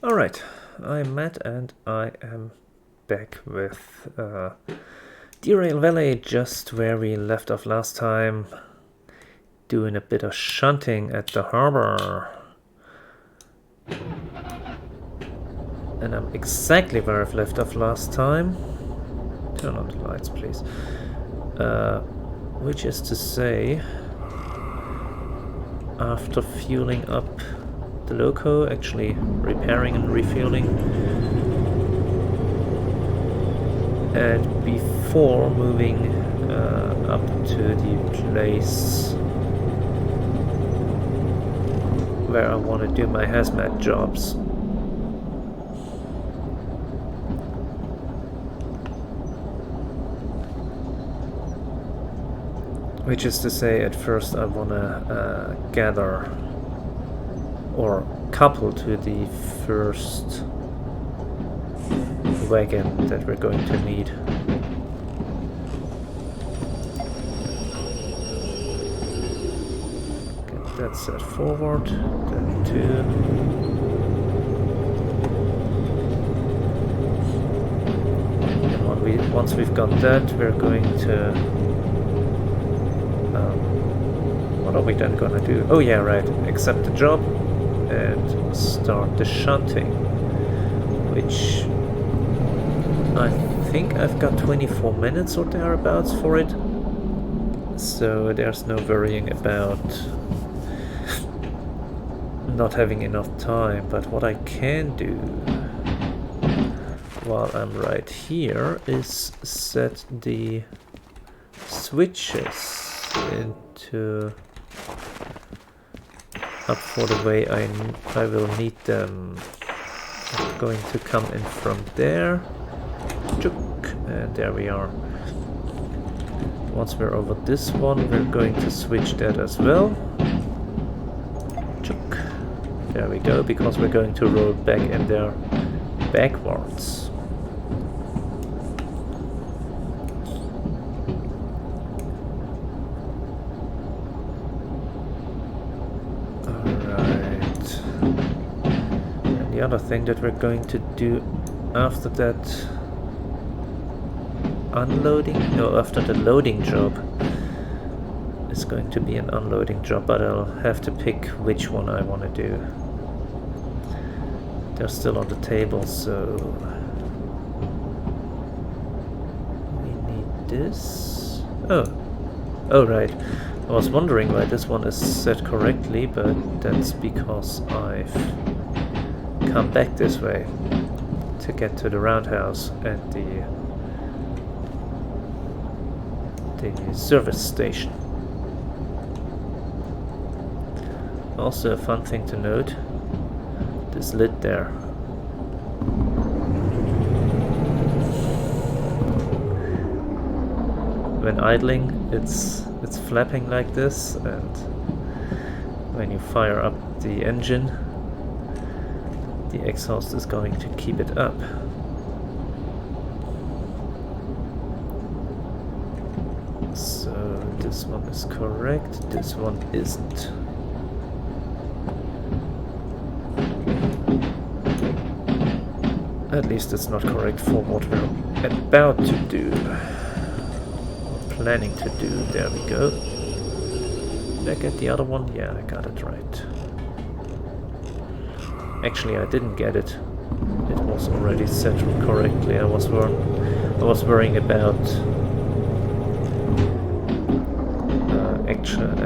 Alright, I'm Matt and I am back with Derail Valley, just where we left off last time, doing a bit of shunting at the harbor. And I'm exactly where I've left off last time. Turn on the lights, please. Which is to say, after fueling up the loco, actually repairing and refueling, and before moving up to the place where I want to do my hazmat jobs. Which is to say, at first I want to gather or couple to the first wagon that we're going to need. Get that set forward, that too. And once we've got that, we're going to... what are we then gonna do? Oh yeah, right, accept the job and start the shunting, which I think I've got 24 minutes or thereabouts for it, so there's no worrying about not having enough time. But what I can do while I'm right here is set the switches into up for the way I will need them. I'm going to come in from there, and there we are. Once we're over this one, we're going to switch that as well. There we go, because we're going to roll back in there backwards. The other thing that we're going to do after that after the loading job is going to be an unloading job, but I'll have to pick which one I want to do. They're still on the table, so we need this. Oh right. I was wondering why this one is set correctly, but that's because I've come back this way to get to the roundhouse and the service station. Also a fun thing to note, this lid there. When idling, it's flapping like this, and when you fire up the engine, the exhaust is going to keep it up. So this one is correct, this one isn't. At least it's not correct for what we're about to do. Or planning to do. There we go. Did I get the other one? Yeah, I got it right. Actually, I didn't get it. It was already set correctly. I was worrying about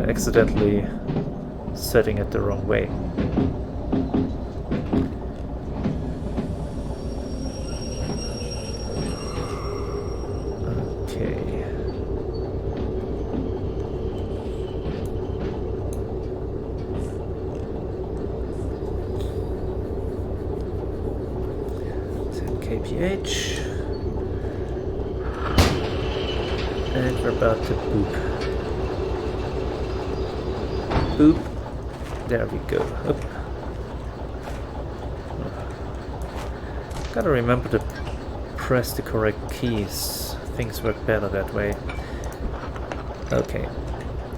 accidentally setting it the wrong way. Okay. KPH, and we're about to boop. Boop. There we go. Up. Gotta remember to press the correct keys. Things work better that way. Okay.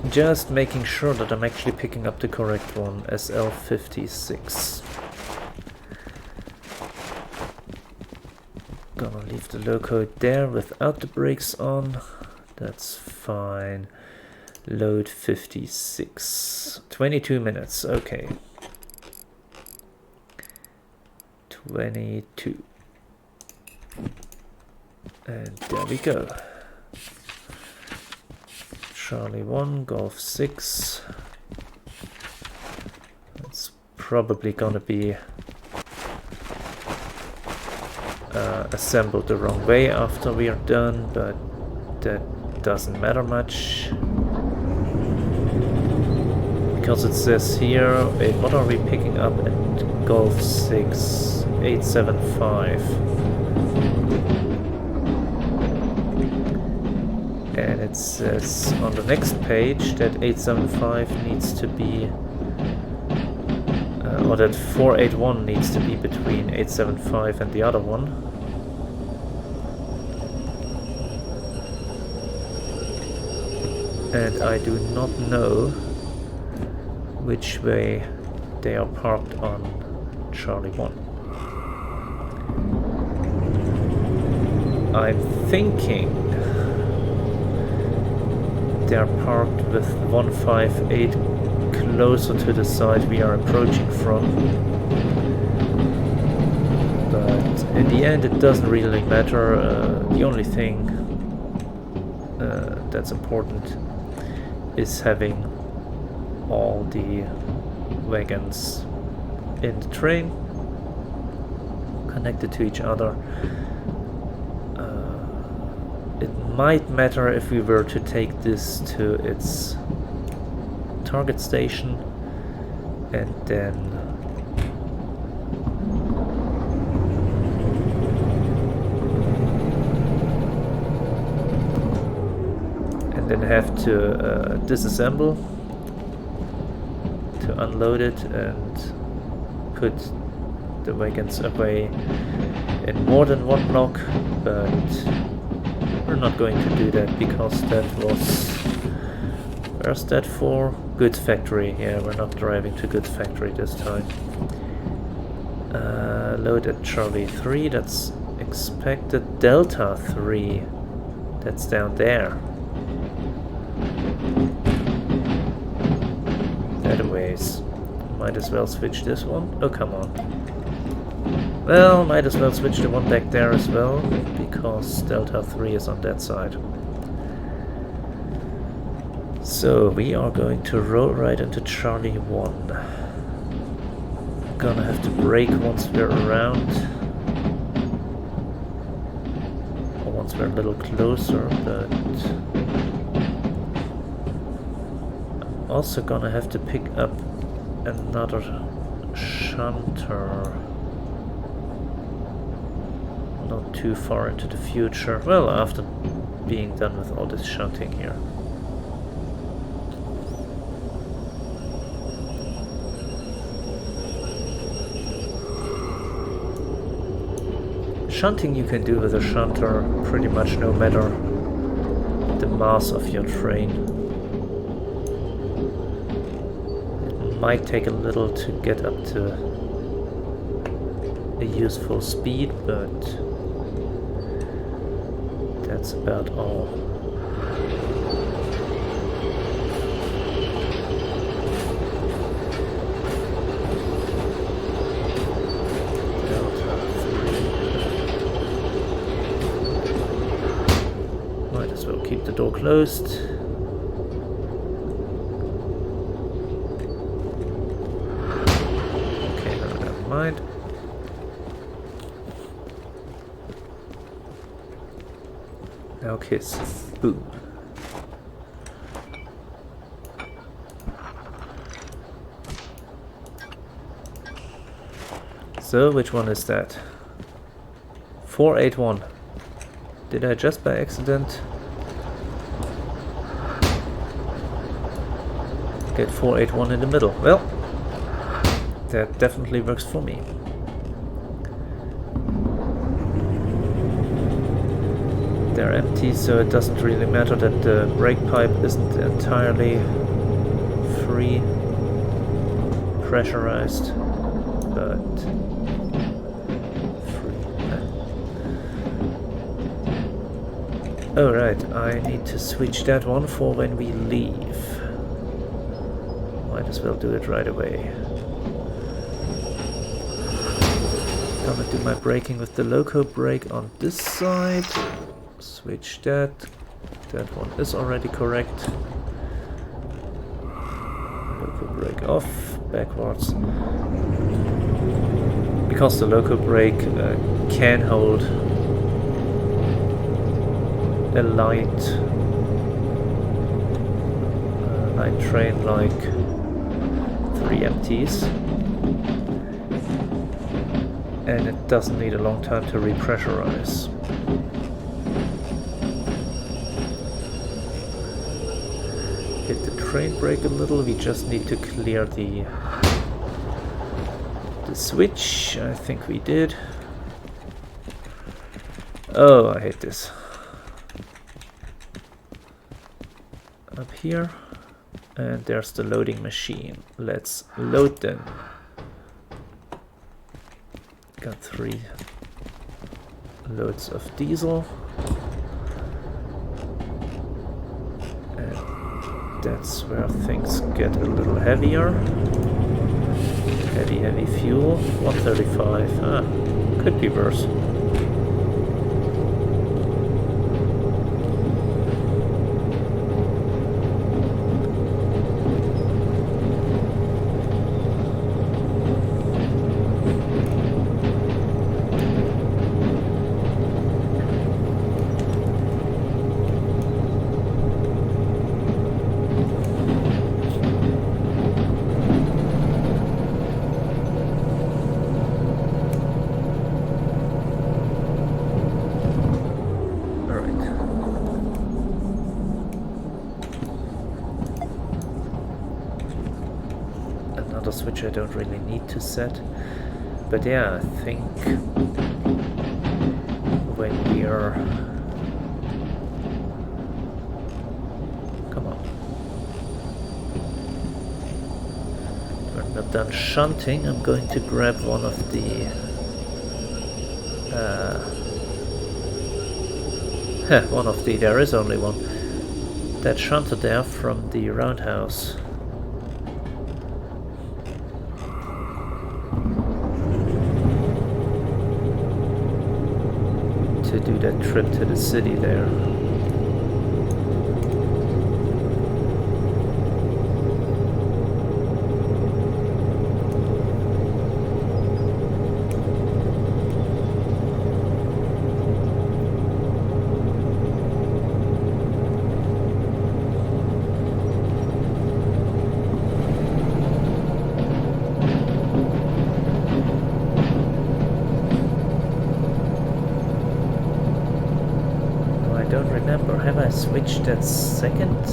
Just making sure that I'm actually picking up the correct one. SL56. Gonna leave the loco there without the brakes on. That's fine. Load 56. 22 minutes, okay. 22. And there we go. Charlie 1, Golf 6. It's probably gonna be assembled the wrong way after we are done, but that doesn't matter much. Because it says here, wait, what are we picking up at Golf 6? 875. And it says on the next page that 875 needs to be, or that 481 needs to be between 875 and the other one. And I do not know which way they are parked on Charlie 1. I'm thinking they're parked with 158 closer to the side we are approaching from. But in the end it doesn't really matter. The only thing that's important is having all the wagons in the train connected to each other. It might matter if we were to take this to its target station and then have to disassemble to unload it and put the wagons away in more than one block, but we're not going to do that because that was... Where's that for? Goods factory. Yeah, we're not driving to goods factory this time. Load at Charlie 3, that's expected. Delta 3, that's down there. Anyways, might as well switch this one. Oh, come on. Well, might as well switch the one back there as well, because Delta 3 is on that side. So, we are going to roll right into Charlie 1. Gonna have to brake once we're around. Or once we're a little closer, but... I'm also gonna have to pick up another shunter. Not too far into the future. Well, after being done with all this shunting here. Shunting you can do with a shunter pretty much no matter the mass of your train. It might take a little to get up to a useful speed, but that's about all. Keep the door closed. Okay, no, never mind. Now kiss. Boom. So, which one is that? 481. Did I just by accident get 481 in the middle? Well, that definitely works for me. They're empty, so it doesn't really matter that the brake pipe isn't entirely free, pressurized, but free. Oh right, I need to switch that one for when we leave. Might as well do it right away. Gonna do my braking with the loco brake on this side. Switch that. That one is already correct. Loco brake off, backwards. Because the loco brake can hold a light train like 3 MTs. And it doesn't need a long time to repressurize. Hit the train brake a little, we just need to clear the switch. I think we did. Oh, I hate this. Up here. And there's the loading machine. Let's load them. Got 3 loads of diesel. And that's where things get a little heavier. Heavy fuel. 135. Ah, could be worse. Switch I don't really need to set, but yeah, I think when we're not done shunting, I'm going to grab one of the there is only one, that shunter there from the roundhouse. To do that trip to the city there. Switch that second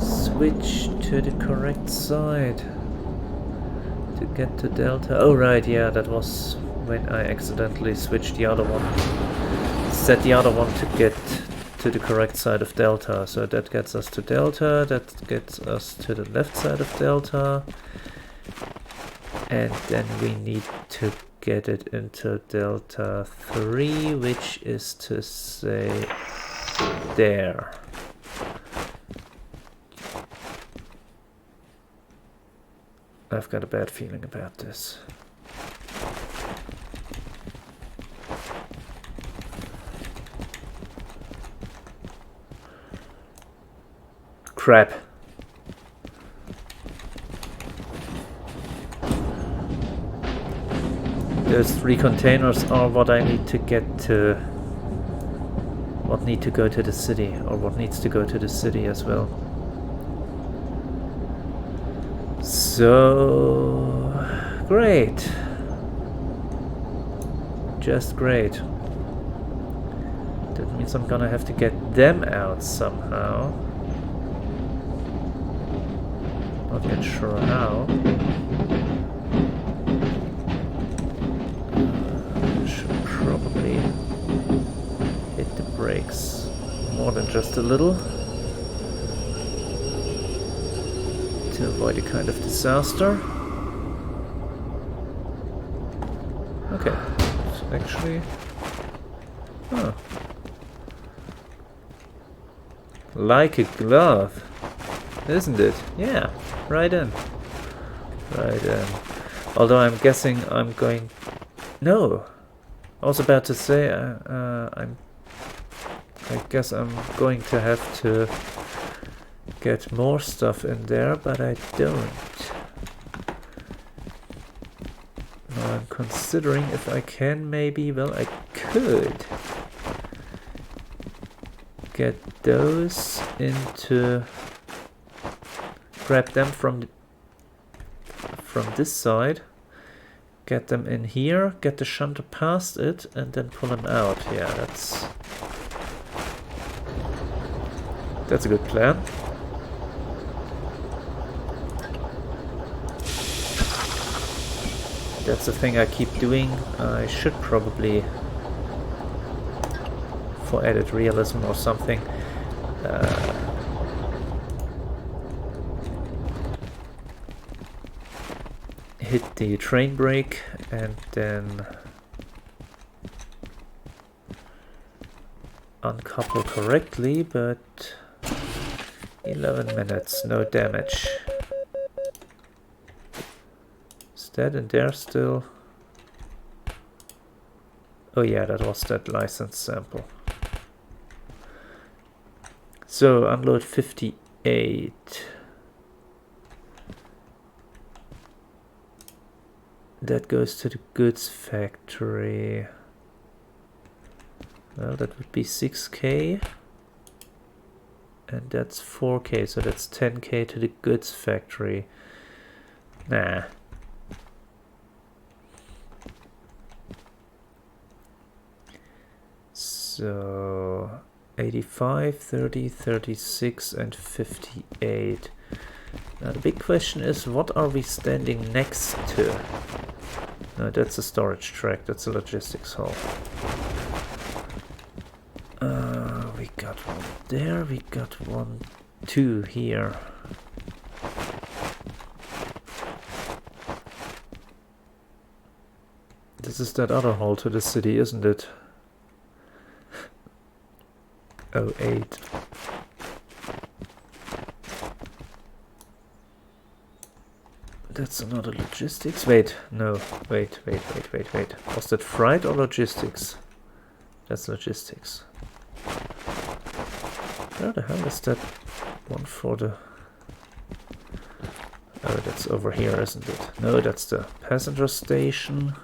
switch to the correct side to get to Delta. Oh right, yeah, that was when I accidentally switched the other one. Set the other one to get to the correct side of Delta. So that gets us to Delta, that gets us to the left side of Delta. And then we need to get it into Delta 3, which is to say there. I've got a bad feeling about this. Crap. Those 3 containers are what I need to get to. What need to go to the city, or what needs to go to the city as well. So great. Just great. That means I'm gonna have to get them out somehow. Not yet sure how. Should probably hit the brakes more than just a little to avoid a kind of disaster. Okay, actually, like a glove, isn't it? Yeah, right in. Right in. Although I'm guessing I'm going... No! I was about to say, I guess I'm going to have to get more stuff in there, but I don't. Now I'm considering if I can maybe, well, I could get those into, grab them from this side, get them in here, get the shunter past it, and then pull them out. Yeah, that's a good plan. That's the thing I keep doing. I should probably, for added realism or something, hit the train brake and then uncouple correctly, but 11 minutes, no damage. Is that in there still? Oh yeah, that was that license sample. So unload 58. That goes to the goods factory. Well, that would be 6k. And that's 4k, so that's 10k to the goods factory. Nah. So 85, 30, 36 and 58. Now the big question is, what are we standing next to? No, that's a storage track, that's a logistics hall. We got one there, we got one, two here. This is that other hall to the city, isn't it? 08. That's another logistics. Wait, no, wait. Was that freight or logistics? That's logistics. Where the hell is that one for the... Oh, that's over here, isn't it? No, that's the passenger station.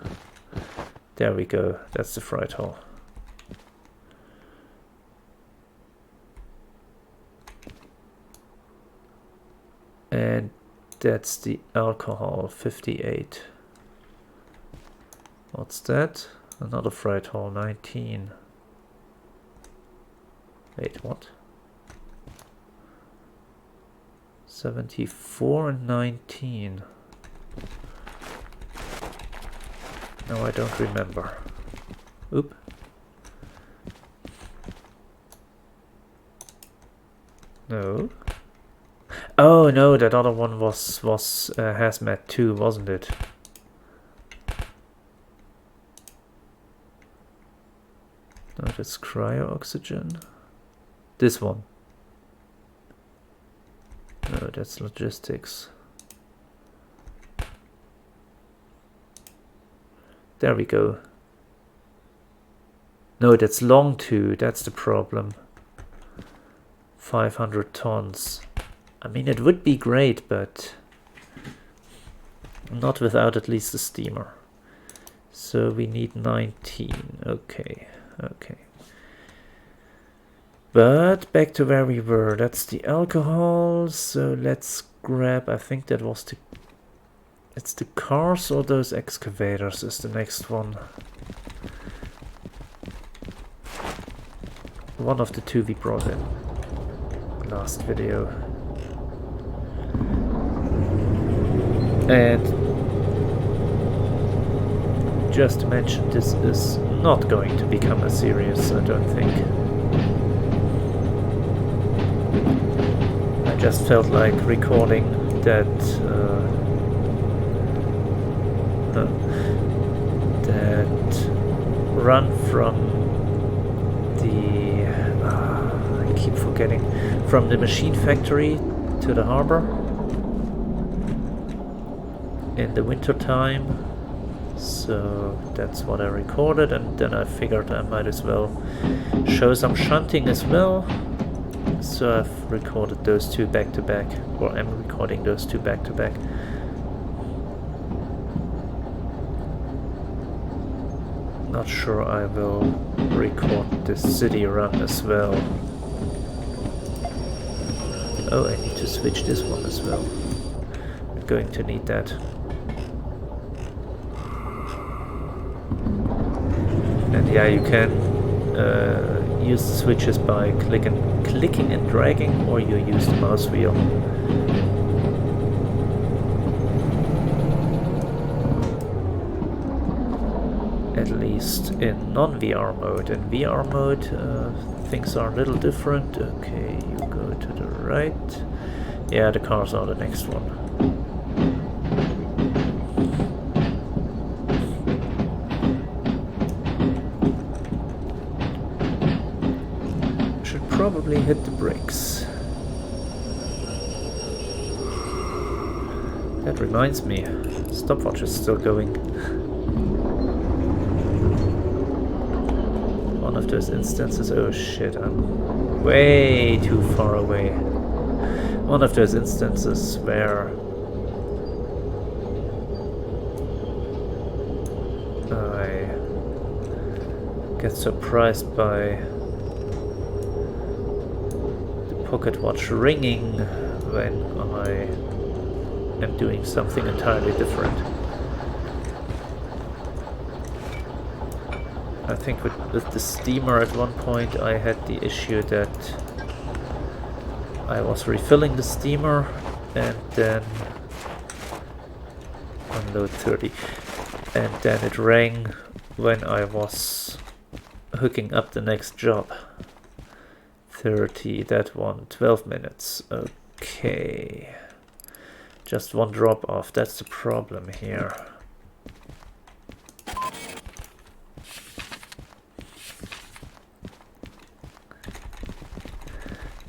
There we go, that's the freight hall. And that's the alcohol, 58. What's that? Another freight hall, 19. Wait, what? 74 and 19. No, I don't remember. Oop. No. Oh no, that other one was hazmat too, wasn't it? No, that's cryo oxygen. This one. No, that's logistics. There we go. No, that's long too, that's the problem. 500 tons. I mean, it would be great, but not without at least a steamer. So we need 19. Okay. But back to where we were. That's the alcohol. So let's grab, I think that was the... It's the cars or those excavators is the next one. One of the two we brought in last video. And just to mention, this is not going to become a series, I don't think. I just felt like recording that that run from the I keep forgetting. From the machine factory to the harbor in the winter time. So that's what I recorded, and then I figured I might as well show some shunting as well. So I've recorded those two back to back, or I'm recording those two back to back. Not sure I will record the city run as well. Oh, I need to switch this one as well. I'm going to need that. And yeah, you can use the switches by clicking and dragging, or you use the mouse wheel. At least in non-VR mode. In VR mode, things are a little different. Okay, you go to the right. Yeah, the cars are the next one. Probably hit the brakes. That reminds me, stopwatch is still going. One of those instances, oh shit, I'm way too far away. One of those instances where I get surprised by pocket watch ringing when I am doing something entirely different. I think with the steamer at one point I had the issue that I was refilling the steamer and then unload 30, and then it rang when I was hooking up the next job. 30, that one, 12 minutes. Okay. Just one drop off, that's the problem here.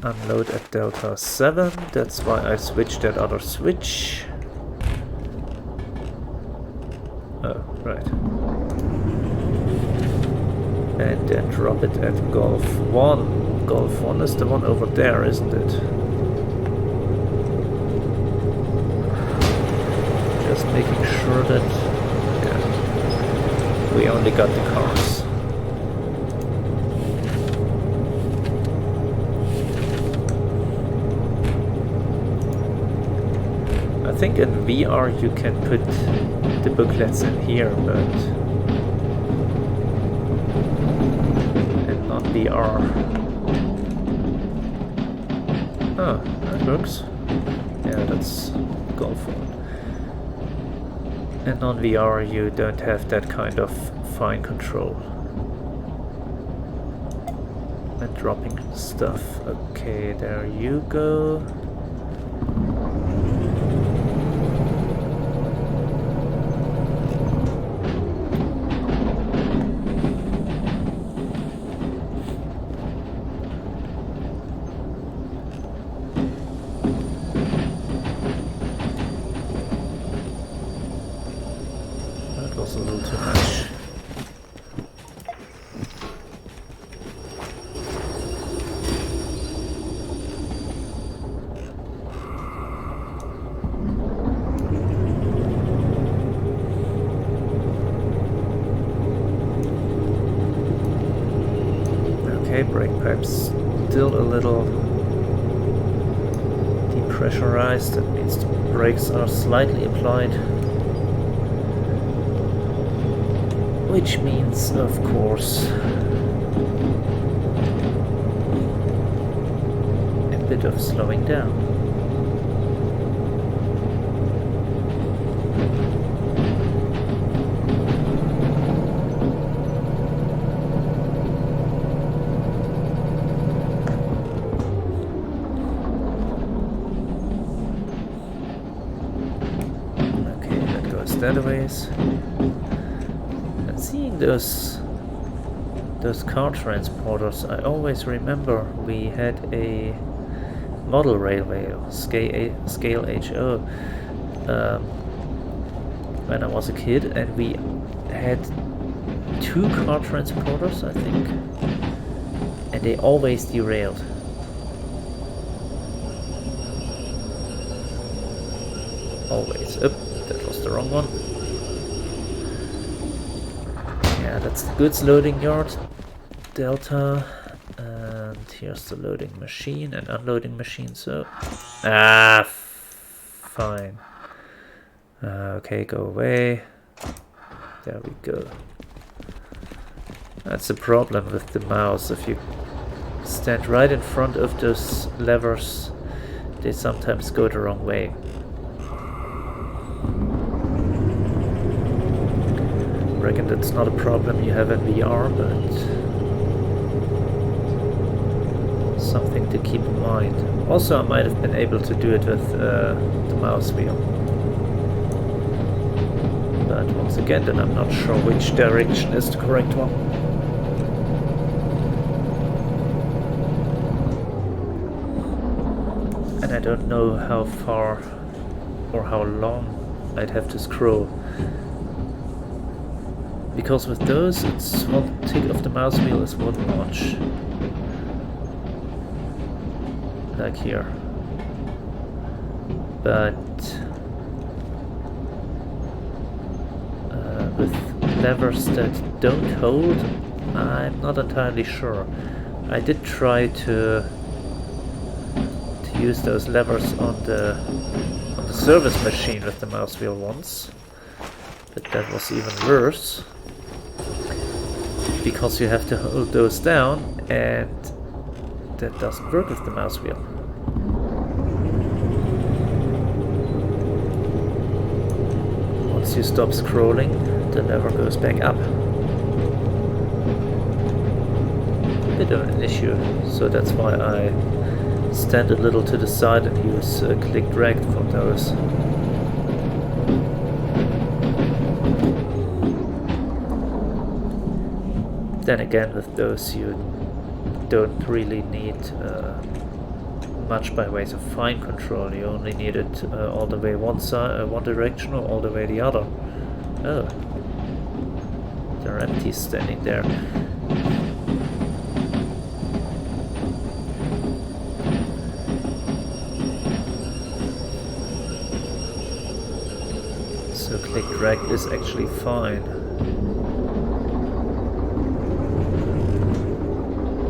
Unload at Delta 7, that's why I switched that other switch. Oh, right. And then drop it at Golf 1. Golf 1 is the one over there, isn't it? Just making sure that, yeah, we only got the cars. I think in VR you can put the booklets in here, but in non-VR. Oh, that works. Yeah, that's Golf 1. And on VR you don't have that kind of fine control. And dropping stuff. Okay, there you go. A little too much. Okay, brake pipes still a little depressurized. That means the brakes are slightly applied. Which means, of course, a bit of slowing down. Okay, that goes that a ways. Seeing those those car transporters, I always remember we had a model railway, scale HO, when I was a kid, and we had 2 car transporters, I think, and they always derailed. Always. Oop, that was the wrong one. Yeah, that's the goods loading yard, Delta, and here's the loading machine and unloading machine, so... fine. Okay, go away. There we go. That's the problem with the mouse. If you stand right in front of those levers, they sometimes go the wrong way. I reckon that's not a problem you have in VR, but something to keep in mind. Also, I might have been able to do it with the mouse wheel. But once again, then I'm not sure which direction is the correct one. And I don't know how far or how long I'd have to scroll. Because with those, it's one tick of the mouse wheel is one notch. Like here. But with levers that don't hold, I'm not entirely sure. I did try to use those levers on the service machine with the mouse wheel once, but that was even worse because you have to hold those down, and that doesn't work with the mouse wheel. Once you stop scrolling, the lever goes back up. Bit of an issue, so that's why I stand a little to the side and use click drag for those. Then again, with those you don't really need much by ways of fine control. You only need it all the way one direction or all the way the other. Oh, they're empty standing there. So click drag is actually fine.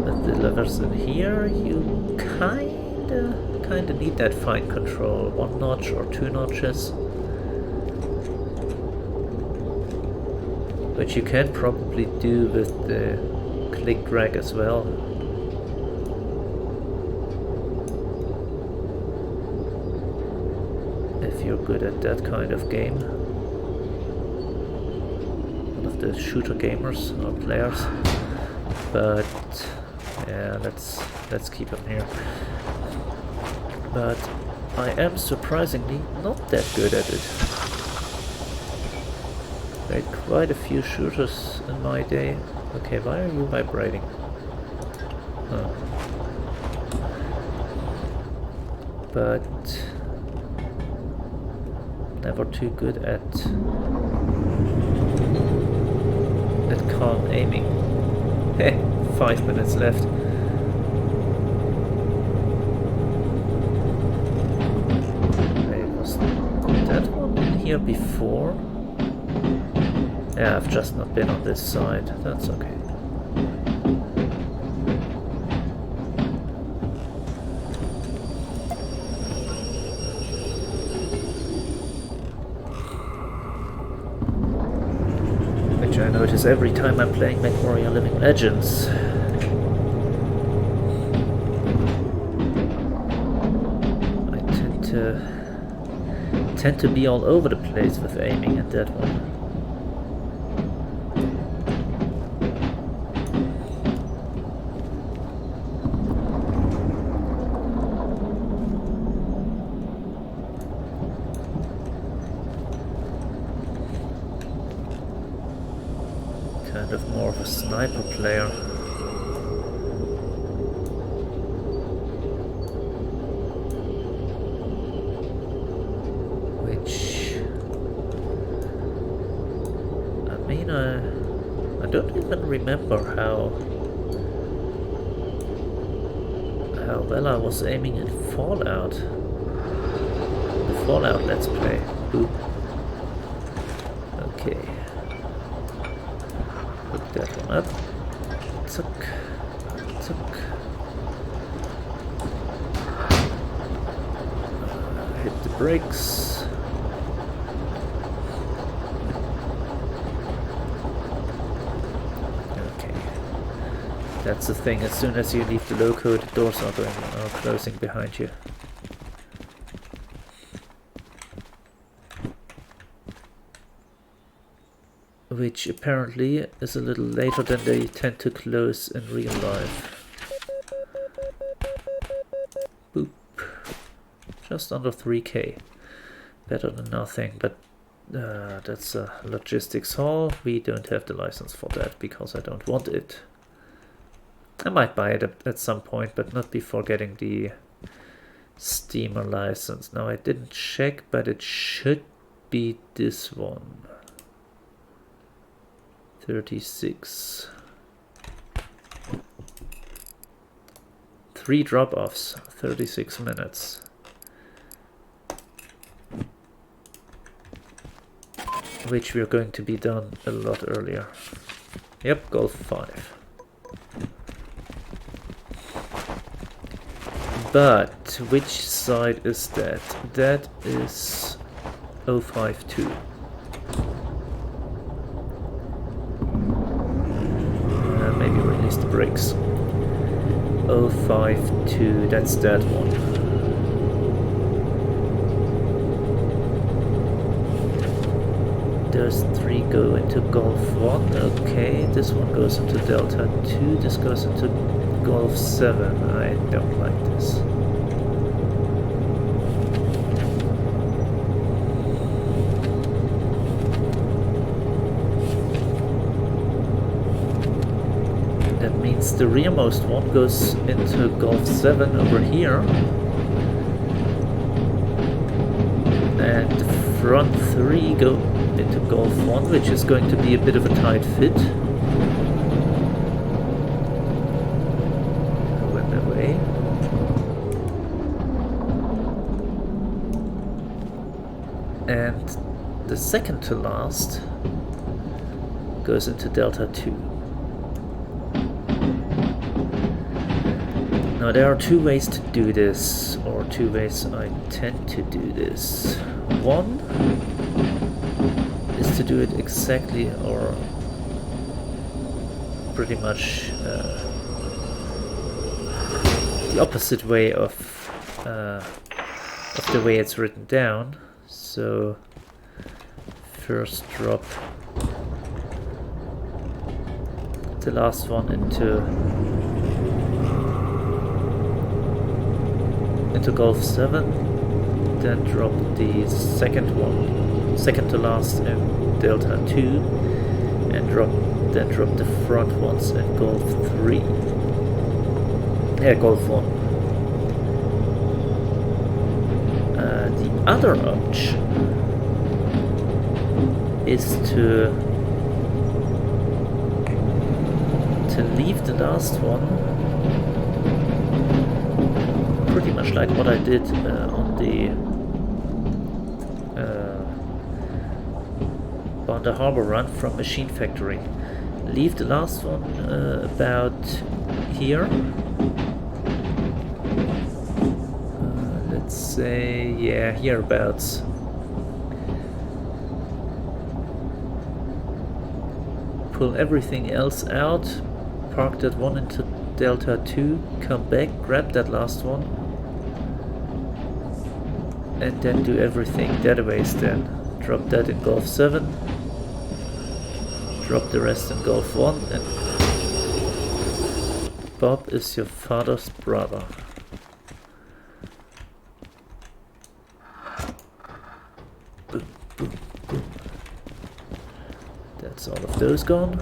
But the levers in here, you kinda need that fine control. 1 notch or 2 notches. Which you can probably do with the click drag as well. If you're good at that kind of game. One of the shooter gamers or players. But yeah, let's keep them here. But I am surprisingly not that good at it. Played quite a few shooters in my day. Okay, why are you vibrating? Oh. But never too good at calm aiming. Heh, 5 minutes left. Wait, was that one in here before? Yeah, I've just not been on this side. That's okay. Which I notice every time I'm playing MechWarrior Living Legends. I tend to be all over the place with aiming at that one. kind of more of a sniper player. Which, I mean, I don't even remember how well I was aiming in Fallout. The Fallout Let's Play. Boop. Okay. Put that one up. Tuck. Tuck. Hit the brakes. That's the thing, as soon as you leave the loco, the doors are closing behind you. Which apparently is a little later than they tend to close in real life. Boop. Just under 3k. Better than nothing, but that's a logistics haul. We don't have the license for that because I don't want it. I might buy it at some point, but not before getting the steamer license. Now I didn't check, but it should be this one. 36. 3 drop-offs, 36 minutes. Which we are going to be done a lot earlier. Yep, Golf 5. But which side is that? That is 052. Maybe release the brakes. 052, that's that one. Those 3 go into Golf 1. Okay, this one goes into Delta 2. This goes into Golf 7. I don't like this. That means the rearmost one goes into Golf 7 over here. And the front 3 go into Golf 1, which is going to be a bit of a tight fit. And the second to last goes into Delta 2. Now there are 2 ways to do this, or 2 ways I tend to do this. One is to do it exactly or pretty much the opposite way of the way it's written down. So first drop the last one into Golf 7, then drop the second to last in Delta 2, and then drop the front ones in Golf 3. Yeah, Golf 1. The other option is to leave the last one pretty much like what I did on the harbor run from Machine Factory. Leave the last one about here. Let's say, yeah, hereabouts. Pull everything else out, park that one into Delta 2, come back, grab that last one, and then do everything that ways then. Drop that in Golf 7, drop the rest in Golf 1, and Bob is your father's brother. Boom, boom, boom. That's all of those gone.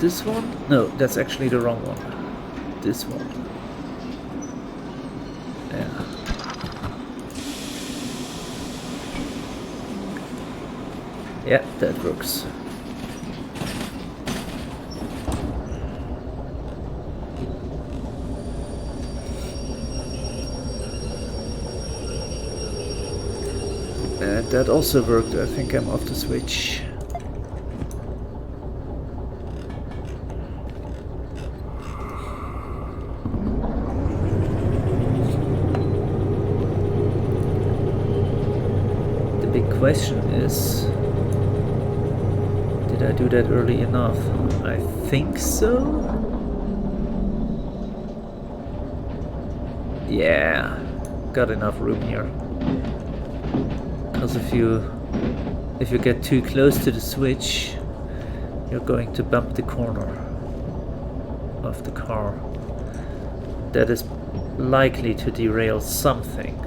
this one? No, that's actually the wrong one. This one. Yeah. Yeah, that works. And that also worked. I think I'm off the switch. The big question is, did I do that early enough? I think so. Yeah, got enough room here. Because if you get too close to the switch, you're going to bump the corner of the car. That is likely to derail something.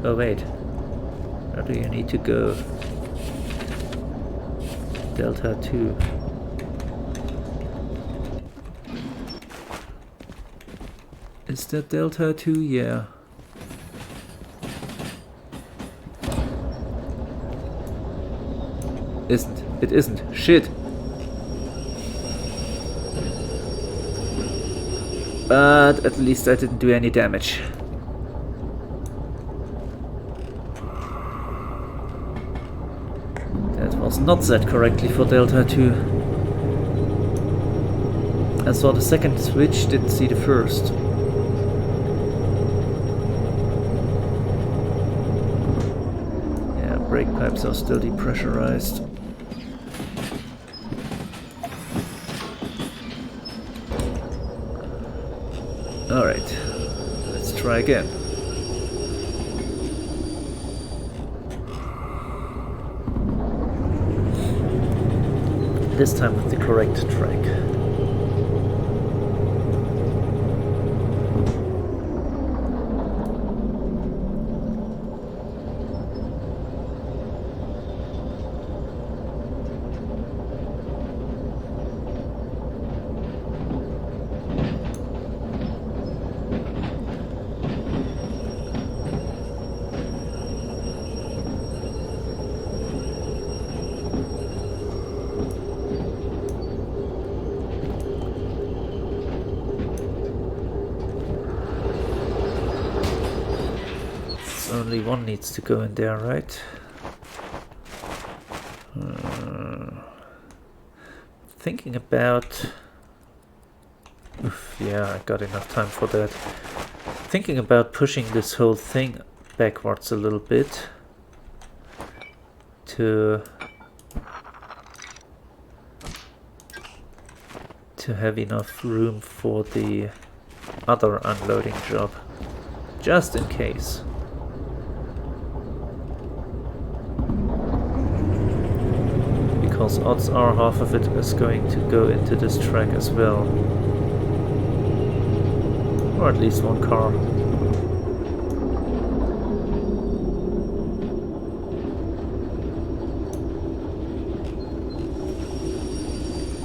Oh wait, where do you need to go? Delta 2. Is that Delta 2? Yeah. Isn't. It isn't. Shit. But at least I didn't do any damage. That was not set correctly for Delta 2. I saw the second switch, didn't see the first. Yeah, brake pipes are still depressurized. Alright, let's try again. This time with the correct track. Only one needs to go in there, right? Thinking about... Oof, yeah, I got enough time for that. Thinking about pushing this whole thing backwards a little bit to have enough room for the other unloading job, just in case. Because odds are half of it is going to go into this track as well. Or at least one car.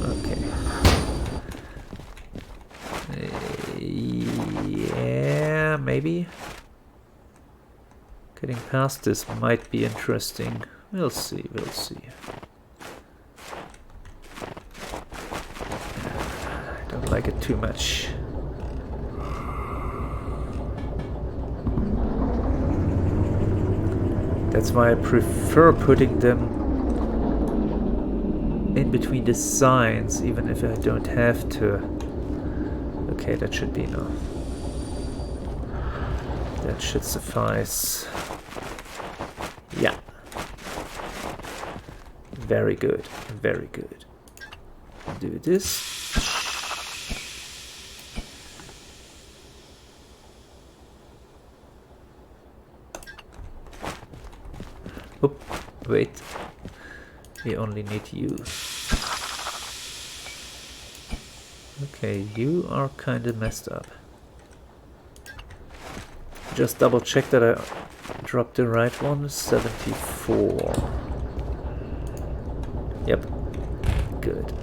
Okay. Yeah, maybe. Getting past this might be interesting. We'll see, we'll see. Like it too much. That's why I prefer putting them in between the signs, even if I don't have to. Okay, that should be enough. That should suffice. Yeah. Very good, very good. Do this. Oh, wait. We only need you. Okay, you are kinda messed up. Just double check that I dropped the right one. 74. Yep. Good.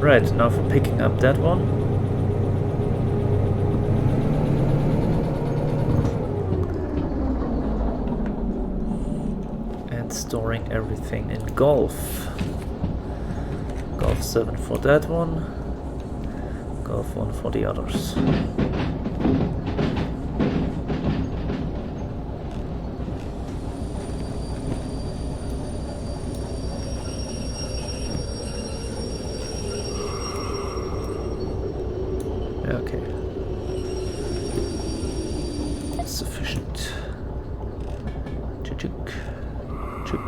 Right, now for picking up that one. And storing everything in Golf. Golf 7 for that one. Golf 1 for the others. Okay. Sufficient. Chuk. Chuk.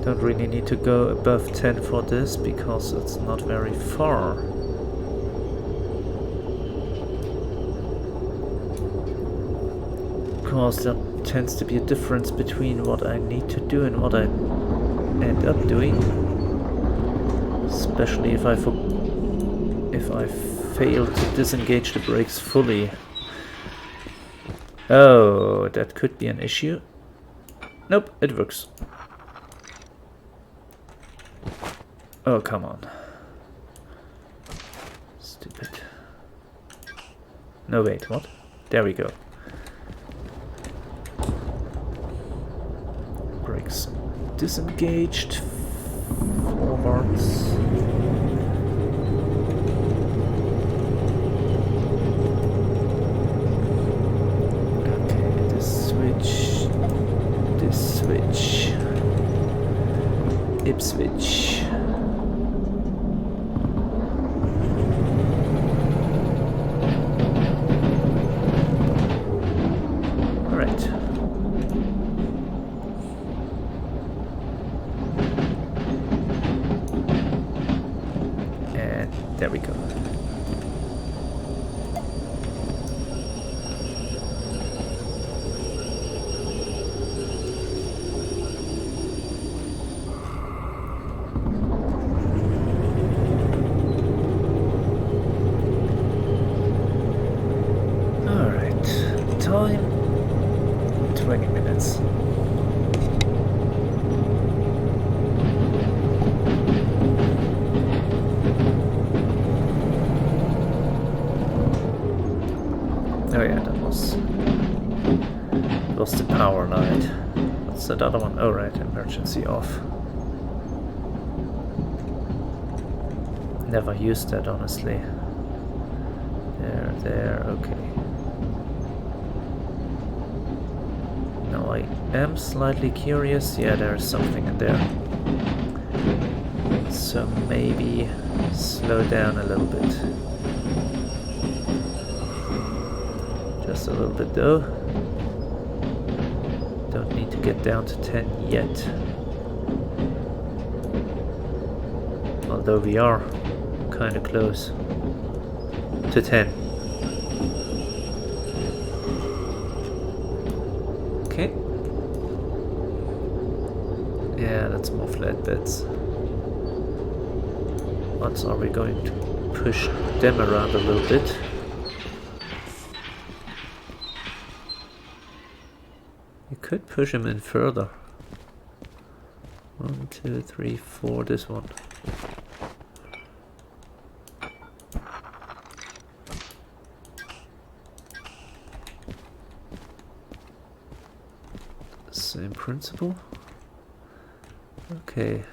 Don't really need to go above 10 for this because it's not very far. Because there tends to be a difference between what I need to do and what I end up doing. Especially if I fail to disengage the brakes fully. Oh, that could be an issue. Nope, it works. Oh, come on. Stupid. No, wait, what? There we go. Brakes disengaged. Forwards. Okay, this switch. This switch. Ipswich. There we go. All right, time 20 minutes. Oh yeah, that was the power light. What's that other one? Oh right, emergency off. Never used that, honestly. There, okay. Now I am slightly curious. Yeah, there's something in there. So maybe slow down a little bit. Just a little bit though. Don't need to get down to 10 yet. Although we are kind of close to 10. Okay. Yeah, that's more flatbeds. Once are we going to push them around a little bit? You could push him in further. 1, 2, 3, 4, this one. Same principle. Okay.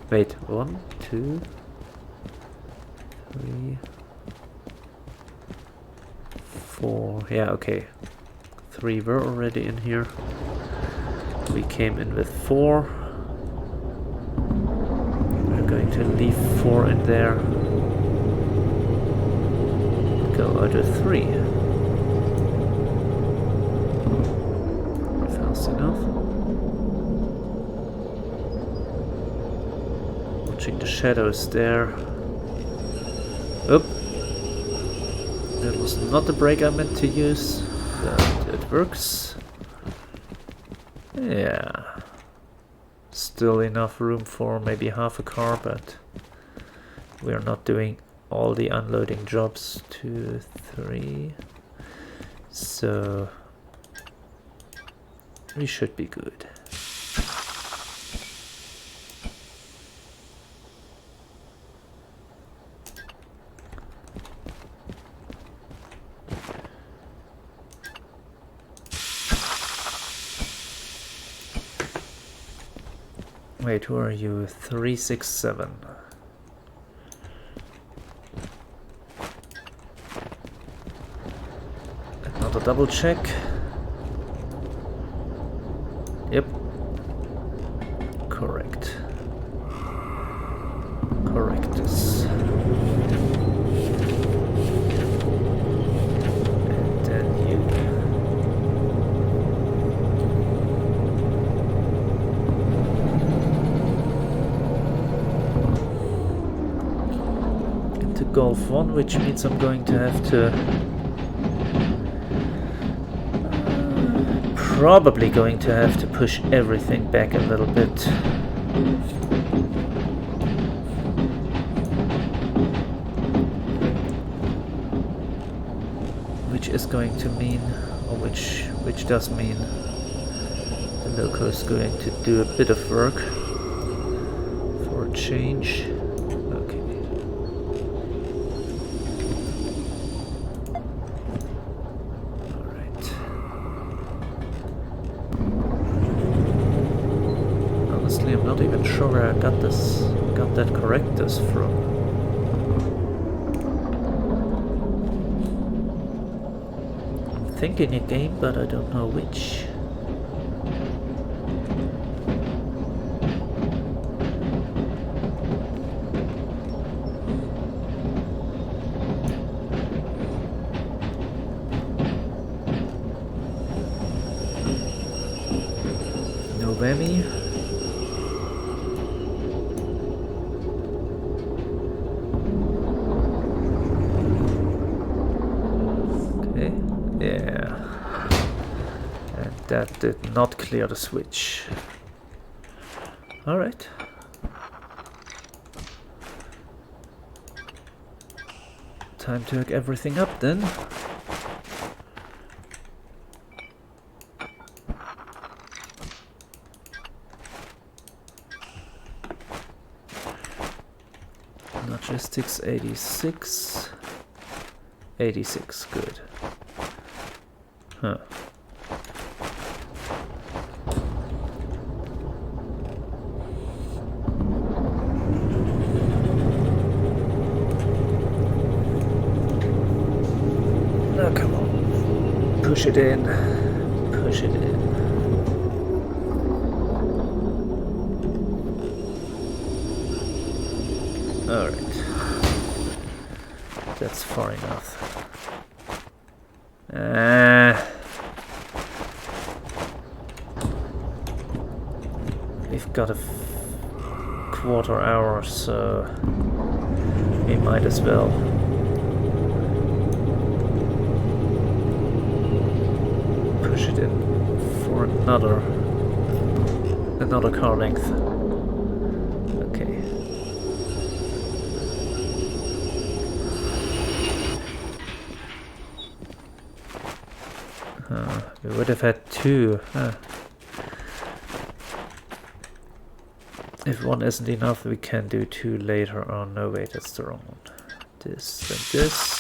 Wait, 1, 2, 3, 4. Yeah, okay. 3 were already in here. We came in with 4. We're going to leave 4 in there. Go out of 3. Fast enough. Watching the shadows there. Oop. That was not the brake I meant to use. But it works. Yeah. Still enough room for maybe half a car, but we're not doing all the unloading jobs. 2, 3. So we should be good. Wait, who are you? 367. Another double check. Yep. Correct. Correctus. And then you. Into Golf 1, which means I'm going to have to probably going to have to push everything back a little bit. Which is going to mean, or which does mean the loco is going to do a bit of work for a change. Okay. I'm not even sure where I got that correctus from. I'm thinking a game, but I don't know which. No whammy. That did not clear the switch. Alright. Time to hook everything up then. Logistics 86. 86, good. Huh. Push it in. Push it in. Alright. That's far enough. We've got a quarter hour, so we might as well. Push it in for another car length. Okay. We would have had two. If one isn't enough, we can do two later on. No, wait, that's the wrong one. This and this.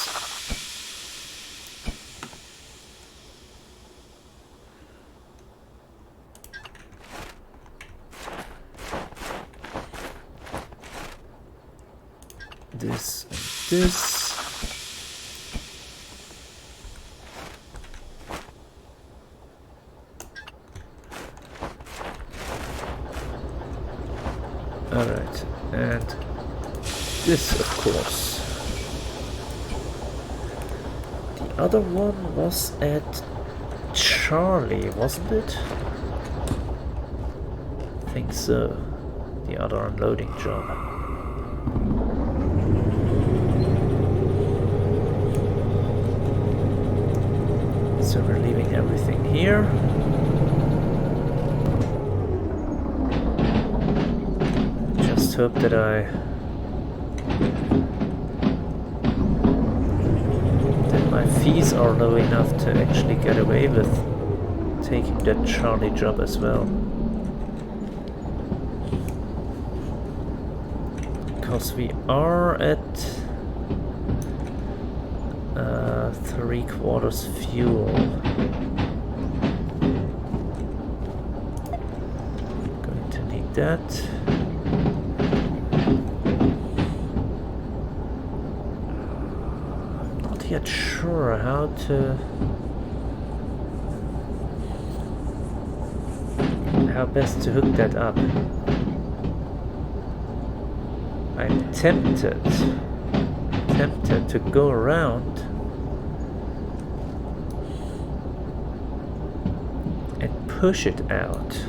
This and this. Alright, and this, of course. The other one was at Charlie, wasn't it? I think so. The other unloading job. So we're leaving everything here. Just hope that my fees are low enough to actually get away with taking that Charlie job as well. Because we are at 3/4 fuel. Going to need that. Not yet sure how best to hook that up. I'm tempted to go around and push it out.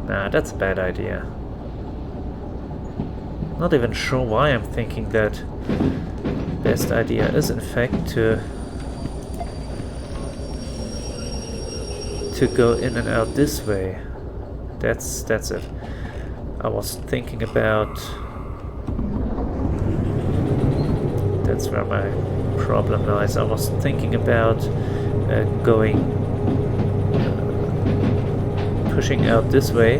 Nah, that's a bad idea. Not even sure why I'm thinking that. Best idea is in fact to go in and out this way. That's it. I was thinking about... That's where my problem lies. I was thinking about pushing out this way,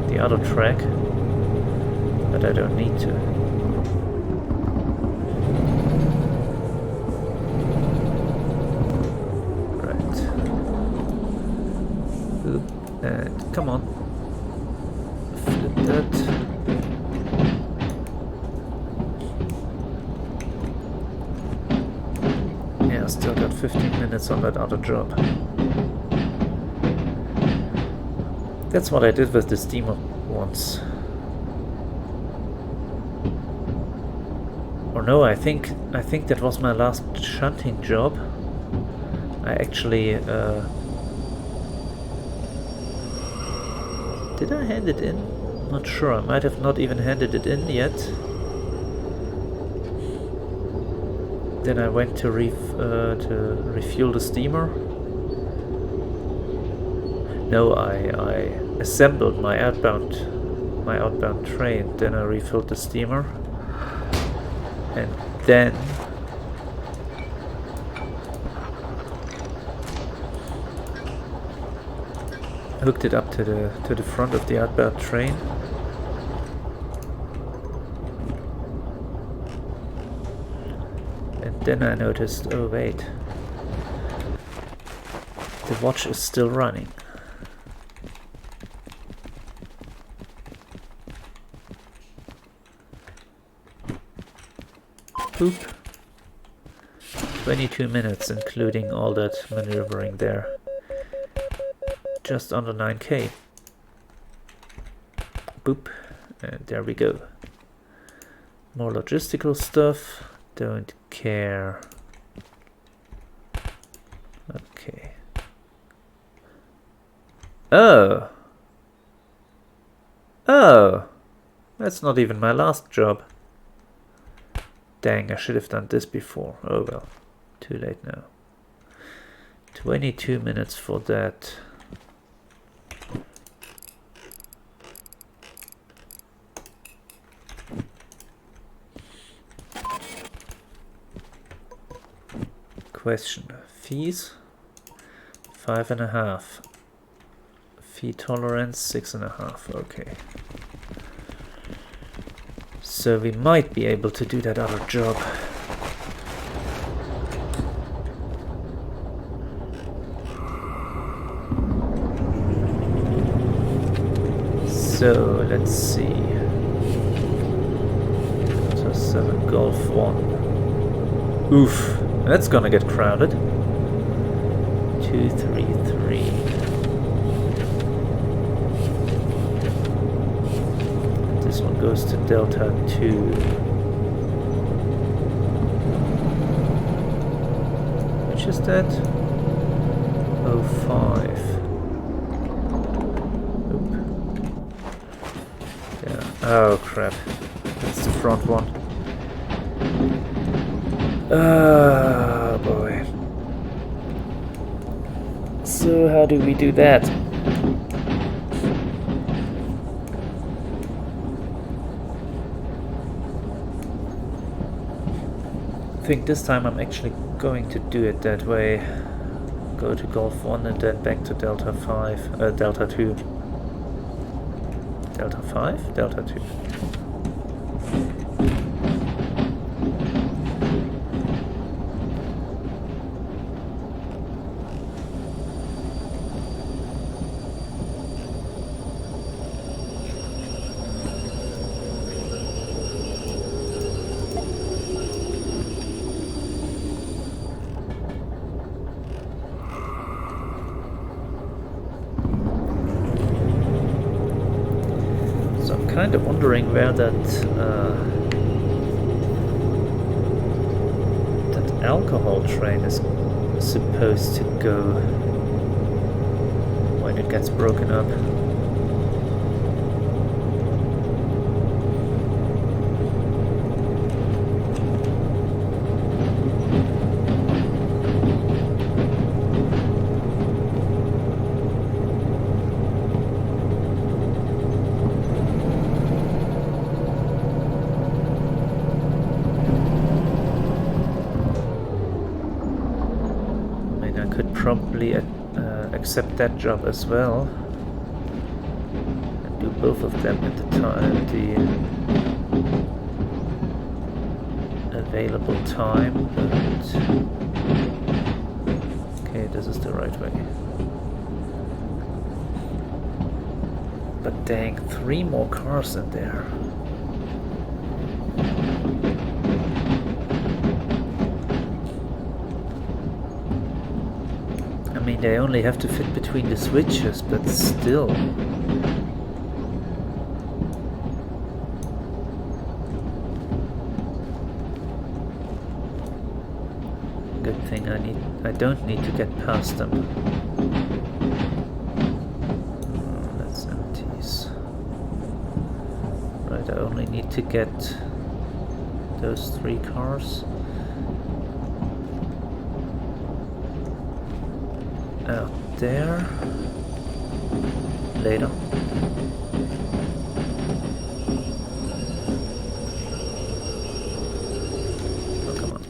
the other track, but I don't need to. And come on, flip that. Yeah, I still got 15 minutes on that other job. That's what I did with the steamer once. Or no, I think that was my last shunting job. I actually did I hand it in? Not sure. I might have not even handed it in yet. Then I went to refuel the steamer. No, I assembled my outbound train. Then I refilled the steamer, and then hooked it up to the front of the outbound train. And then I noticed, oh wait, the watch is still running. Poop. 22 minutes including all that maneuvering there. Just under 9k. Boop. And there we go. More logistical stuff. Don't care. Okay. Oh! Oh! That's not even my last job. Dang, I should have done this before. Oh well. Too late now. 22 minutes for that. Question. Fees? 5.5. Fee tolerance 6.5. Okay. So we might be able to do that other job. So let's see. So 7 Golf 1. Oof. That's gonna get crowded. 233. This one goes to Delta 2. Which is that? 05. Oop. Yeah. Oh crap. That's the front one. Oh boy. So how do we do that? think this time I'm actually going to do it that way. Go to Golf 1 and then back to Delta 5, Delta 2. Delta 5? Delta 2. Kind of wondering where that alcohol train is supposed to go when it gets broken up. Probably accept that job as well and do both of them at the time, the available time. But okay, this is the right way. But dang, 3 more cars in there. I mean, they only have to fit between the switches, but still. Good thing I don't need to get past them. That's empties. Right, I only need to get those 3 cars. Out there. Later. Oh, come on.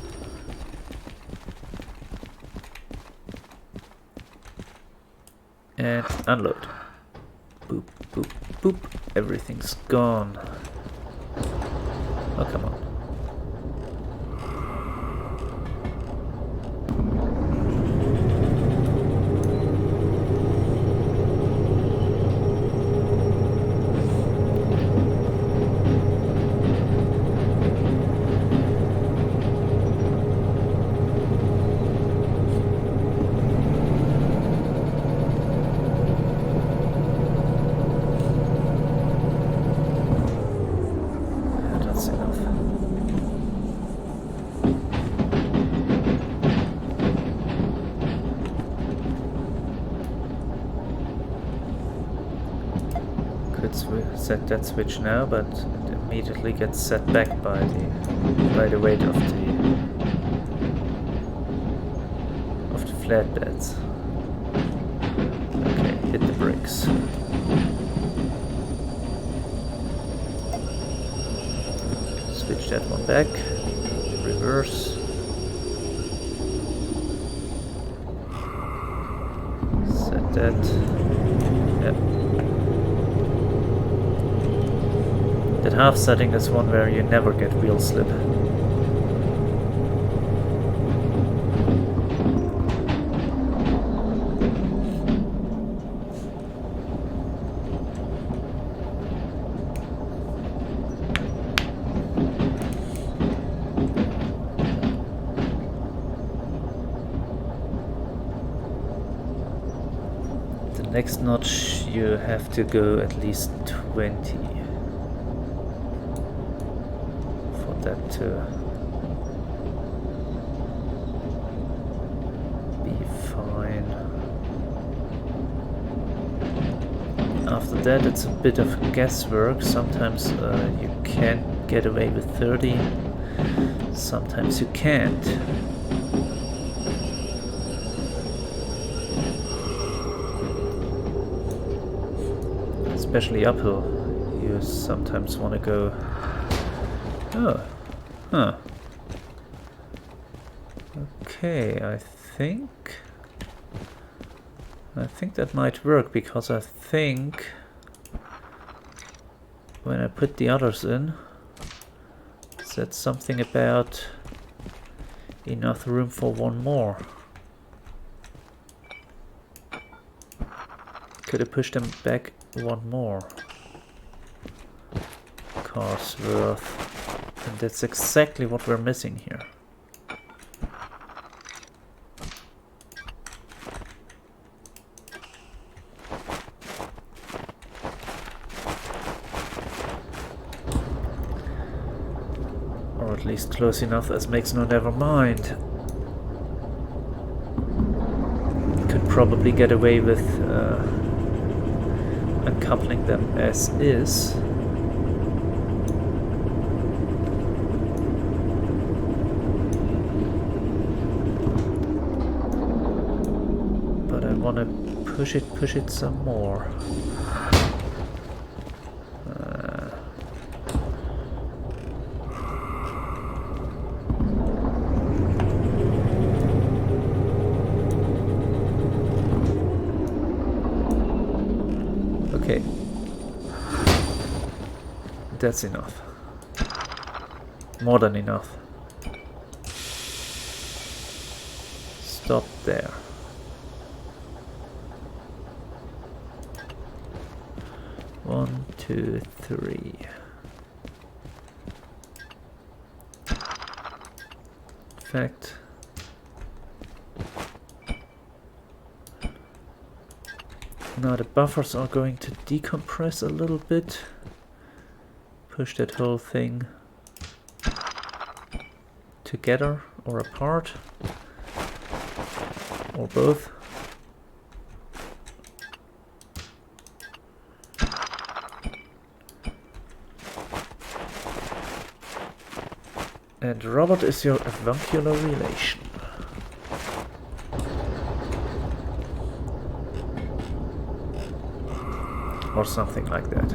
And unload. Boop, boop, boop. Everything's gone. Oh, come on. Set that switch now, but it immediately gets set back by the weight of the flatbeds. Okay, hit the brakes. Switch that one back. Reverse. Set that. Yep. That half setting is one where you never get wheel slip. The next notch you have to go at least 20. That to be fine. After that it's a bit of guesswork. Sometimes you can get away with 30, sometimes you can't. Especially uphill, you sometimes want to go... Oh. Huh. Okay, I think that might work, because I think when I put the others in, it said something about enough room for one more. Could have pushed them back one more. Car's worth. And that's exactly what we're missing here. Or at least close enough as makes no never mind. Could probably get away with uncoupling them as is. But I want to push it some more. Okay, that's enough. More than enough. Stop there. One, two, three. In fact, now the buffers are going to decompress a little bit. Push that whole thing together or apart, or both. And Robert is your avuncular relation. Or something like that.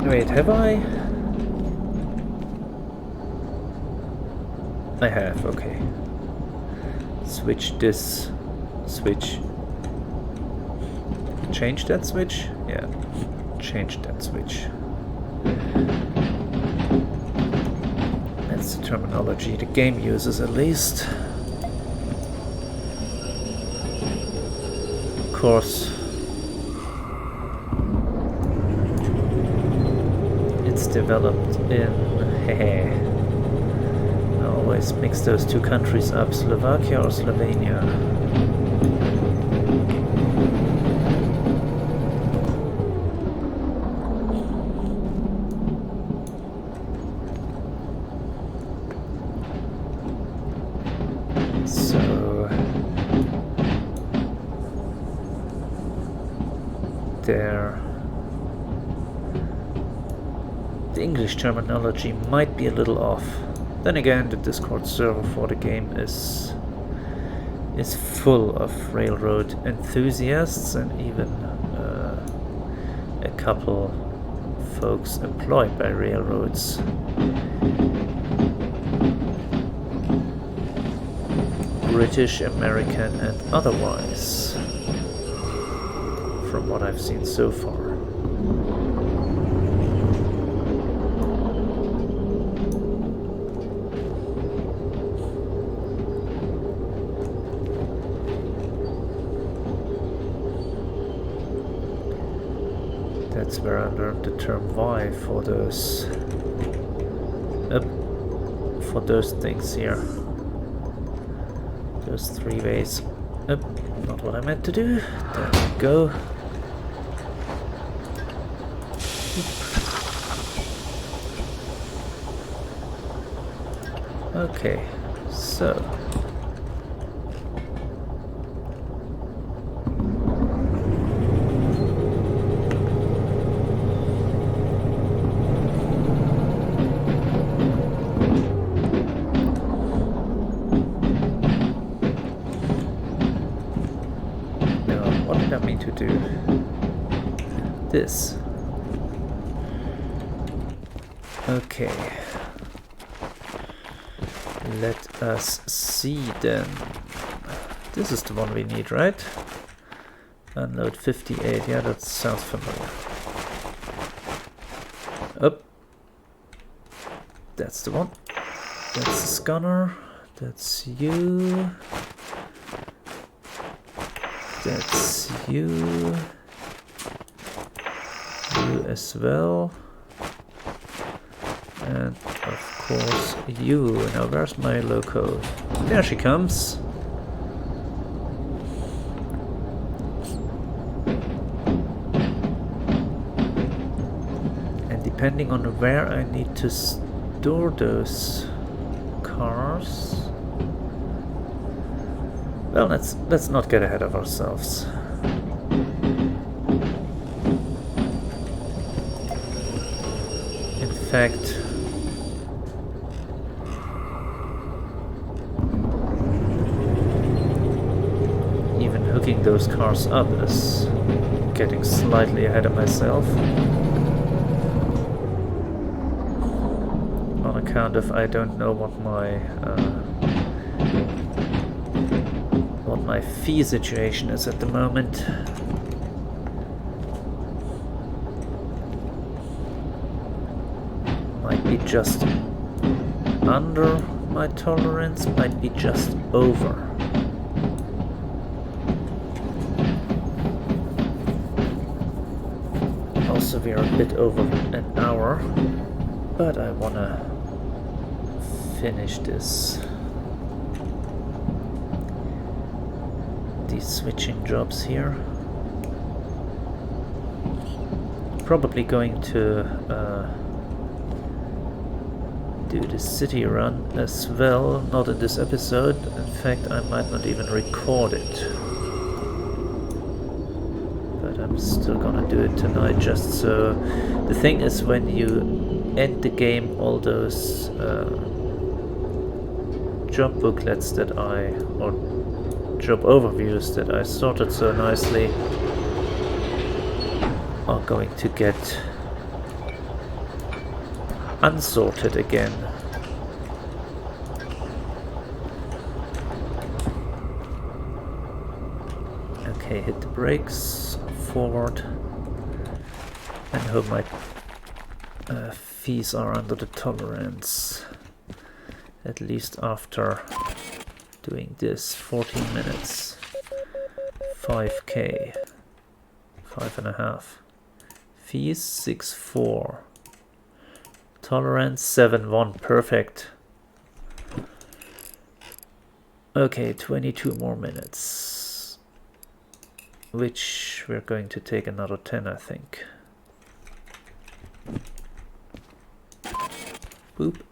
Wait, have I? I have, okay. Switch this switch. Change that switch? Yeah, change that switch. That's the terminology the game uses, at least. Of course, it's developed in I always mix those two countries up, Slovakia or Slovenia. There. The English terminology might be a little off. Then again, the Discord server for the game is full of railroad enthusiasts, and even a couple folks employed by railroads. British, American, and otherwise, from what I've seen so far. That's where I learned the term "why" for those things here. Those three ways up. Not what I meant to do. There we go. Okay, so did I mean to do? This. Okay. Let us see then. This is the one we need, right? Unload 58, yeah, that sounds familiar. Up. That's the one. That's the scanner. That's you. That's you. You as well. And of course you. Now where's my loco? There she comes. And depending on where I need to store those cars. Well, let's not get ahead of ourselves. In fact, even hooking those cars up is getting slightly ahead of myself. On account of I don't know what my fee situation is at the moment. Might be just under my tolerance, might be just over. Also, we are a bit over an hour, but I wanna finish these switching jobs here. Probably going to do the city run as well, not in this episode. In fact, I might not even record it. But I'm still gonna do it tonight, just so... The thing is, when you end the game, all those job booklets that or job overviews that I sorted so nicely are going to get unsorted again. Okay, hit the brakes, forward, and hope my fees are under the tolerance, at least after doing this. 14 minutes, 5k, 5.5, fees 6.4, tolerance 7.1, perfect. Okay, 22 more minutes, which we're going to take another 10, I think. Boop.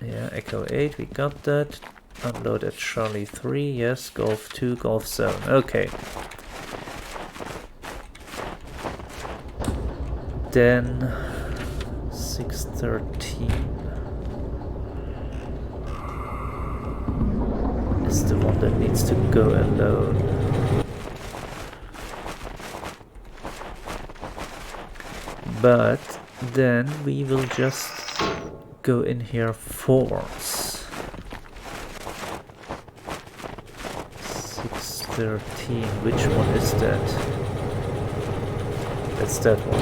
Yeah, Echo 8, we got that. Unload at Charlie 3, yes. Golf 2, Golf 7, okay. Then 613 is the one that needs to go alone. But then we will just go in here forwards. 613, which one is that? That's that one.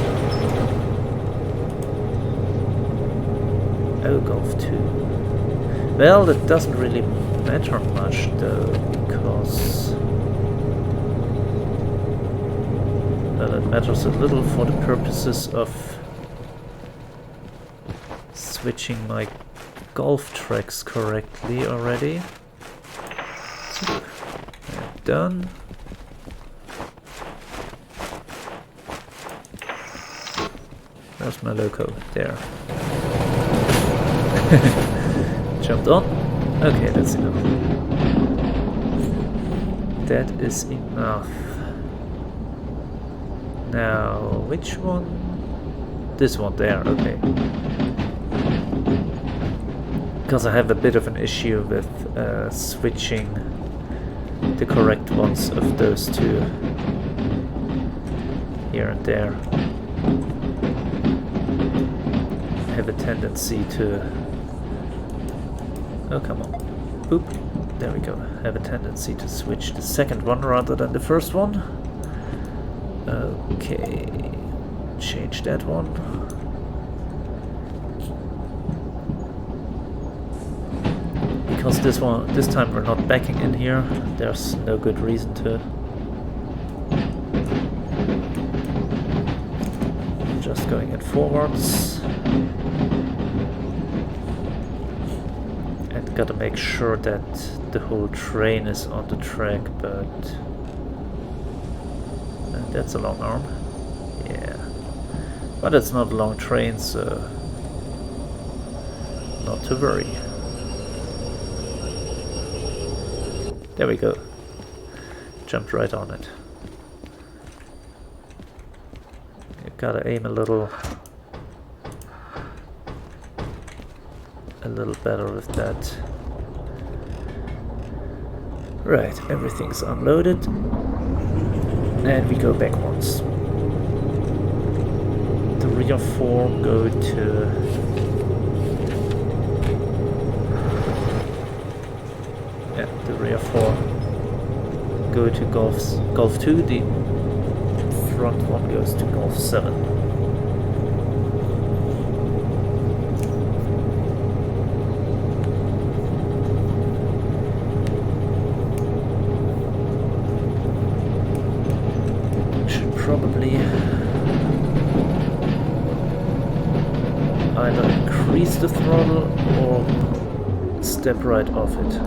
Oh, Golf 2. Well, that doesn't really matter much though, because... Well, it matters a little for the purposes of switching my golf tracks correctly already. So, done. Where's my loco? There. Jumped on. Okay, that's enough. That is enough. Now, which one? This one there, okay. Because I have a bit of an issue with switching the correct ones of those two here and there have a tendency to... Oh, come on. Boop. There we go. Have a tendency to switch the second one rather than the first one. Okay. Change that one. Because this time we're not backing in here. There's no good reason to. Just going it forwards. And gotta make sure that the whole train is on the track, but that's a long arm. Yeah. But it's not a long train, so not to worry. There we go. Jumped right on it. You gotta aim a little better with that. Right, everything's unloaded. And we go backwards. The rear four go to... Yeah, the rear four go to Golf 2, the front one goes to Golf 7. Should probably either increase the throttle or step right off it.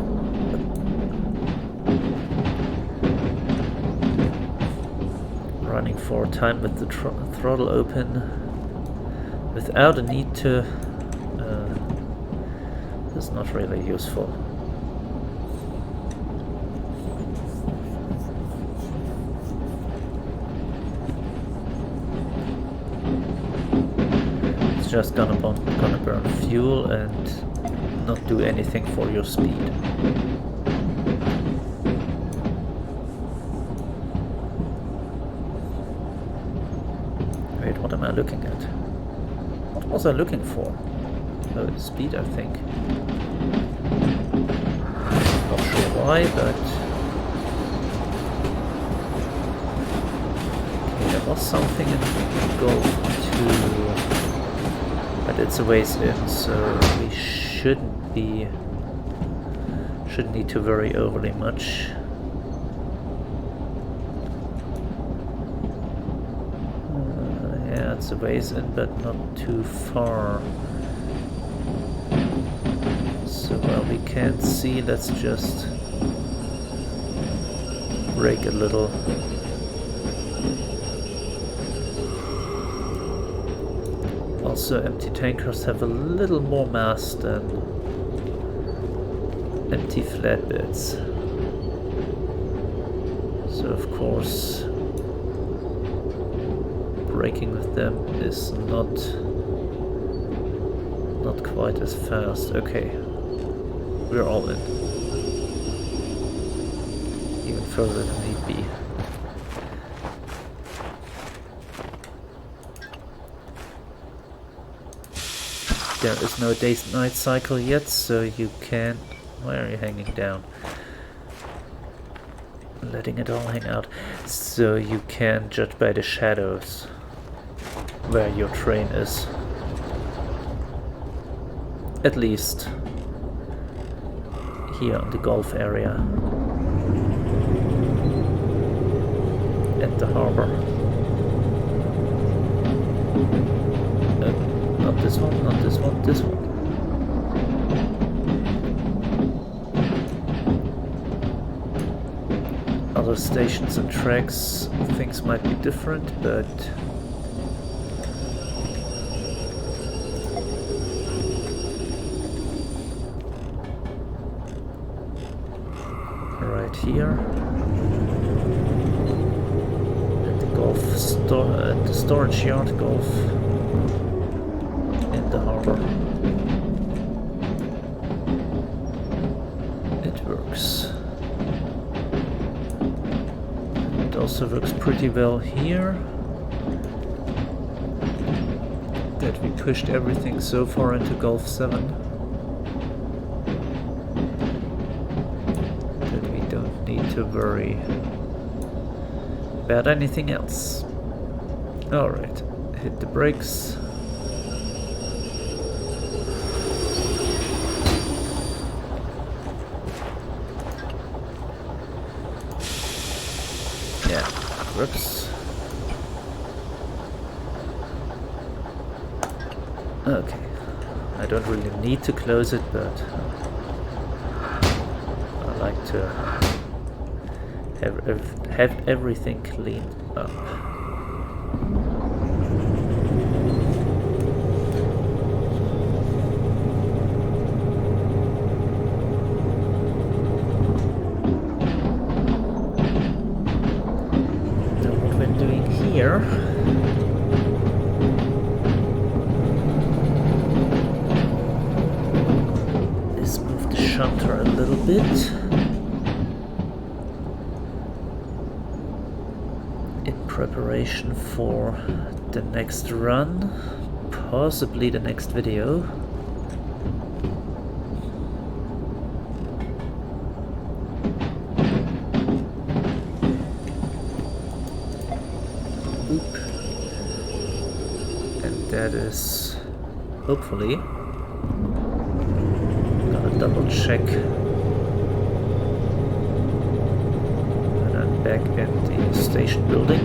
Running for time with the throttle open without a need to is not really useful. It's just gonna burn fuel and not do anything for your speed. What am I looking at? What was I looking for? Oh, speed, I think. Not sure why, but... Okay, there was something in Golf 2, but it's a ways in, so we shouldn't need to worry overly much. It's a ways in, but not too far. So while we can't see, let's just brake a little. Also, empty tankers have a little more mass than empty flatbeds. So of course braking with them is not quite as fast. Okay, we're all in, even further than need be. There is no day-night cycle yet, so you can... Why are you hanging down? Letting it all hang out. So you can judge by the shadows where your train is. At least here on the Gulf area. At the harbor. Not this one, not this one, this one. Other stations and tracks, things might be different, but right here at the at the storage yard, Golf in the harbor. It works. also works pretty well here. That we pushed everything so far into Gulf 7 that we don't need to worry about anything else. Alright, hit the brakes. Yeah, whoops. Okay, I don't really need to close it, but I like to have everything cleaned up. Now what we're doing here shunter a little bit in preparation for the next run, possibly the next video. Oop. And that is hopefully double check, and I'm back at the station building.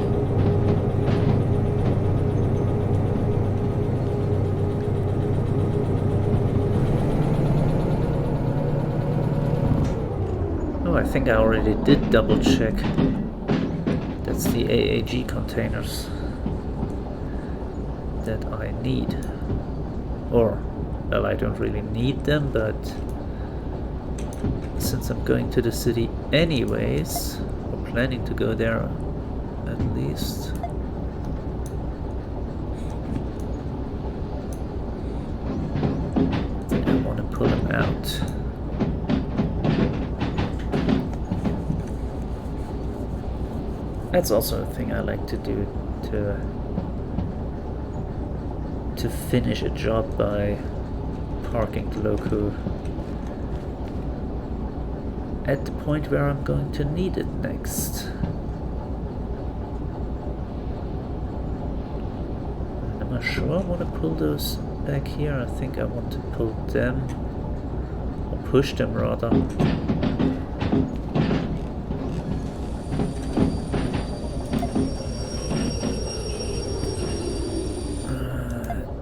Oh, I think I already did double check. That's the AAG containers that I need. Or, well, I don't really need them, but since I'm going to the city anyways, or planning to go there at least. I want to pull them out. That's also a thing I like to do, to finish a job by parking the loco at the point where I'm going to need it next. Am I sure I want to pull those back here? I think I want to pull them, or push them rather.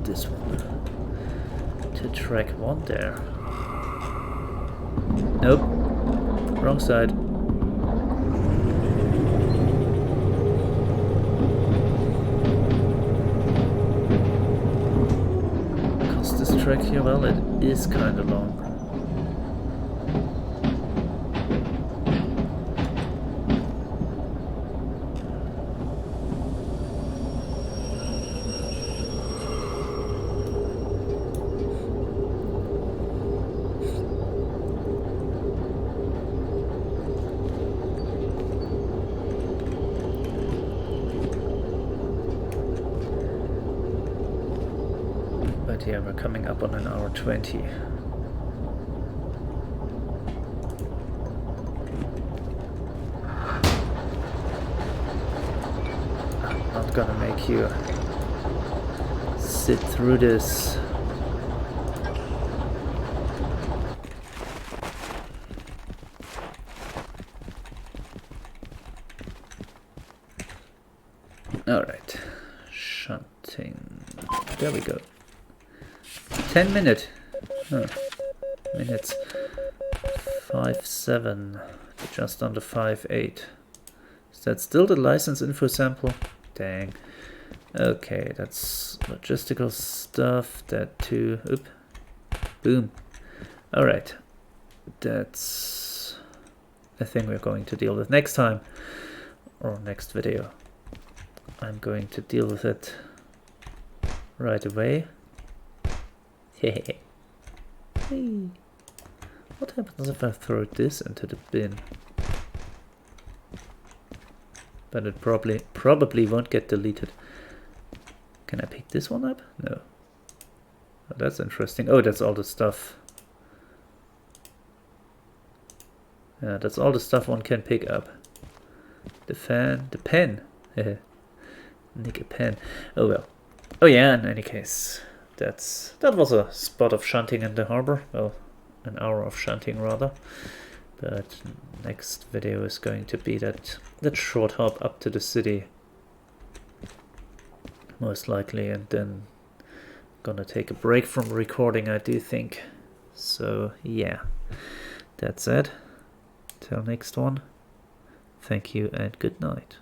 This one. To track 1 there. Nope. Wrong side. Because this track here, well, it is kind of long. But yeah, we're coming up on an hour 20. I'm not gonna make you sit through this. Alright, shunting. There we go. 10 minutes. Huh. Minutes. 5.7. Just under 5.8. Is that still the license info sample? Dang. Okay, that's logistical stuff. That too. Oop. Boom. Alright. That's a thing we're going to deal with next time. Or next video. I'm going to deal with it right away. Hey. What happens if I throw this into the bin? but it probably won't get deleted. Can I pick this one up? No. Oh, that's interesting. Oh, that's all the stuff. Yeah, that's all the stuff one can pick up. The fan, the pen. Nick a pen. Oh well. Oh yeah, in any case, that was a spot of shunting in the harbor. Well, an hour of shunting rather. But next video is going to be that short hop up to the city, most likely, and then gonna take a break from recording, I do think. So yeah, that's it. Till next one. Thank you and good night.